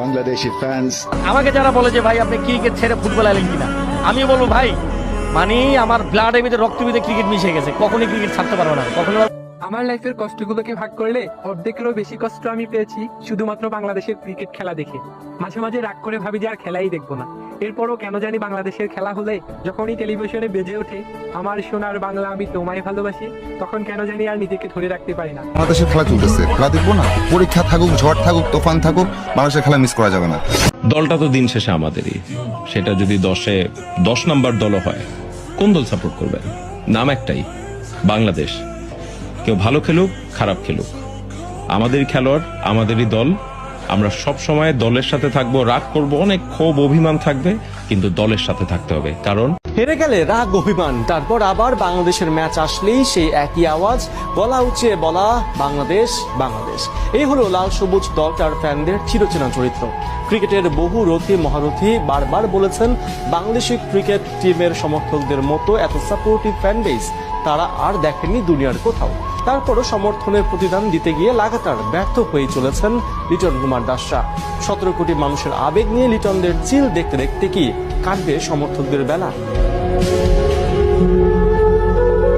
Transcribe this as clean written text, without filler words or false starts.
Bangladeshi fans. আমাকে যারা বলে যে ভাই আপনি ক্রিকেট ছেড়ে ফুটবল আলেন কিনা, আমি বলবো ভাই মানে আমার ব্লাডের ভিতরে রক্তের ভিতরে ক্রিকেট মিশে গেছে, কখনই ক্রিকেট ছাড়তে পারবো না, কখনো। আমার লাইফের কষ্টগুলোকে ভাগ করলে অর্ধেকেরও বেশি কষ্ট আমি পেয়েছি শুধুমাত্র বাংলাদেশের ক্রিকেট খেলা দেখে। মাঝে মাঝে রাগ করে ভাবি যে আর খেলাই দেখবো না। এরপরও কেন জানি বাংলাদেশের খেলা হলে যখনই টেলিভিশনে বেজে ওঠে আমার সোনার বাংলা আমি তোমায় ভালোবাসি, তখন কেন জানি আর নিজেকে ধরে রাখতে পারি না। বাংলাদেশের খেলা চলতেছে, খেলা দেখবো না? পরীক্ষা থাকুক, ঝড় থাকুক, তুফান থাকুক, বাংলাদেশের খেলা মিস করা যাবে না। দলটা তো দিন শেষে আমাদেরই। সেটা যদি 10 নাম্বার দলও হয়, কোন দল সাপোর্ট করবেন? নাম একটাই, বাংলাদেশ। কেউ ভালো খেলুক, খারাপ খেলুক, আমাদেরই খেলোয়াড়, আমাদেরই দল। আমরা সব সময় দলের সাথে থাকবো, রাগ করব, অনেক ক্ষোভ অভিমান থাকবে, কিন্তু দলের সাথে থাকতে হবে। কারণ হেরে গেলে রাগ অভিমান, তারপর আবার বাংলাদেশের ম্যাচ আসলেই সেই একই আওয়াজ, গলা উঁচিয়ে বলা বাংলাদেশ বাংলাদেশ। এই হলো লাল সবুজ দলটার ফ্যানদের চিরচেনা চরিত্র। ক্রিকেটের বহু রথী মহারথী বারবার বলেছেন বাংলাদেশি ক্রিকেট টিমের সমর্থকদের মতো এত সাপোর্টিভ ফ্যান বেস তারা আর দেখেননি দুনিয়ার কোথাও। তারপরও সমর্থনের প্রতিদান দিতে গিয়ে লাগাতার ব্যর্থ হয়ে চলেছেন লিটন কুমার দাসরা। 17 কোটি মানুষের আবেগ নিয়ে লিটনদের চিল দেখতে দেখতে কি কাটবে সমর্থকদের বেলা?